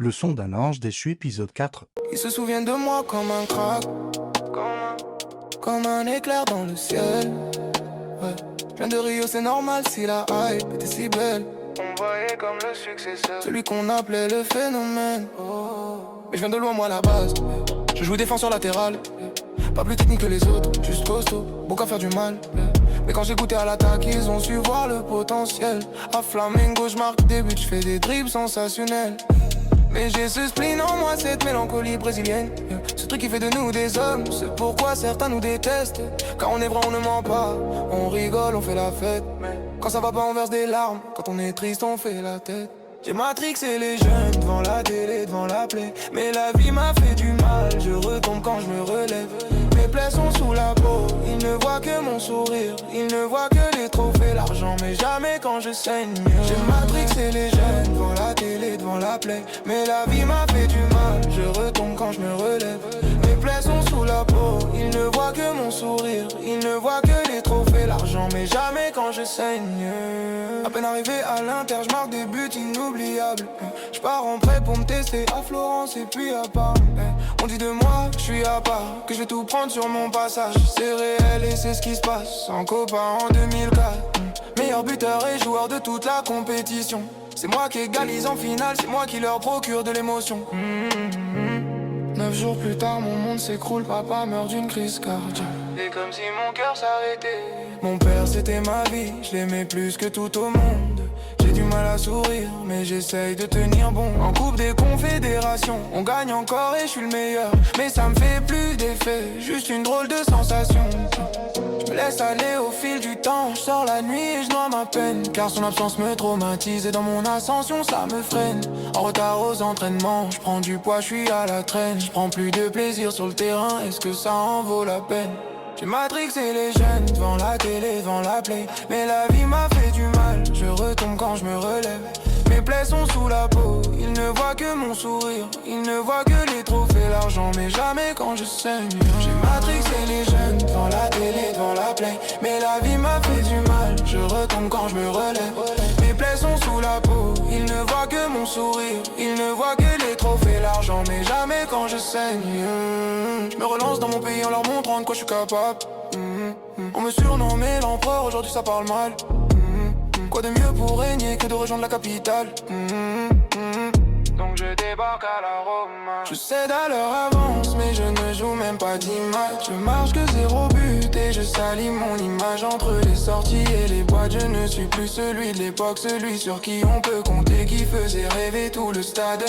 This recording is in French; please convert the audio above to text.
Le son d'un ange déchu, épisode 4. Ils se souviennent de moi comme un crack, comme un éclair dans le ciel. Ouais. Je viens de Rio, c'est normal si la hype était si belle. On voyait comme le successeur, celui qu'on appelait le phénomène. Mais je viens de loin, moi, à la base. Je joue défenseur latéral, pas plus technique que les autres, juste costaud, beaucoup à faire du mal. Mais quand j'ai goûté à l'attaque, ils ont su voir le potentiel. À Flamengo, je marque des buts, je fais des dribbles sensationnels. Mais j'ai ce spleen en moi, cette mélancolie brésilienne. Ce truc qui fait de nous des hommes, c'est pourquoi certains nous détestent. Quand on est vrai, on ne ment pas, on rigole, on fait la fête. Quand ça va pas, on verse des larmes, quand on est triste, on fait la tête. J'ai matrixé les jeunes devant la télé, devant la plaie. Mais la vie m'a fait du mal, je retombe quand je me relève. Mes plaies sont sous la peau, ils ne voient que mon sourire. Ils ne voient que les trophées, l'argent, mais jamais quand je saigne. J'ai matrixé les jeunes devant la télé, devant la plaie. Mais la vie m'a fait du mal, je retombe quand je me relève. Mes plaies sont sous la peau, ils ne voient que mon sourire. Ils ne voient que les trophées, l'argent, mais jamais quand je saigne. À peine arrivé à l'Inter, je marque des buts inoubliables. Je pars en prêt pour me tester à Florence et puis à Paris. On dit de moi que je suis à part, que je vais tout prendre sur mon passage. C'est réel et c'est ce qui se passe. En copain en 2004, meilleur buteur et joueur de toute la compétition. C'est moi qui égalise en finale, c'est moi qui leur procure de l'émotion. 9 jours plus tard, mon monde s'écroule, papa meurt d'une crise cardiaque. Et comme si mon cœur s'arrêtait. Mon père c'était ma vie, je l'aimais plus que tout au monde. J'ai du mal à sourire, mais j'essaye de tenir bon. En coupe des confédérations, on gagne encore et je suis le meilleur. Mais ça me fait plus d'effet, juste une drôle de sensation. Je me laisse aller au fil du temps, je sors la nuit et je noie ma peine. Car son absence me traumatise et dans mon ascension ça me freine. En retard aux entraînements, je prends du poids, je suis à la traîne. Je prends plus de plaisir sur le terrain, est-ce que ça en vaut la peine? J'ai matrixé les jeunes devant la télé, devant la play. Mais la vie m'a fait du mal, je retombe quand je me relève. Mes plaies sont sous la peau, ils ne voient que mon sourire. Ils ne voient que les trophées, l'argent, mais jamais quand je saigne. J'ai matrixé les jeunes devant la télé, devant la play. Mais la vie m'a fait du mal, je retombe quand je me relève. Mes plaies sont sous la peau, ils ne voient que mon sourire. Ils ne voient que les trophées, l'argent, mais jamais quand je saigne. Je me relance dans mon pays en leur montrant de quoi je suis capable. On me surnommait l'empereur, aujourd'hui ça parle mal. Quoi de mieux pour régner que de rejoindre la capitale? Donc je débarque à la Roma. Je cède à leur avance, mais je ne joue même pas d'image. Je marche que 0 but et je salis mon image. Entre les sorties et les boîtes, je ne suis plus celui de l'époque. Celui sur qui on peut compter, qui faisait rêver tout le stade.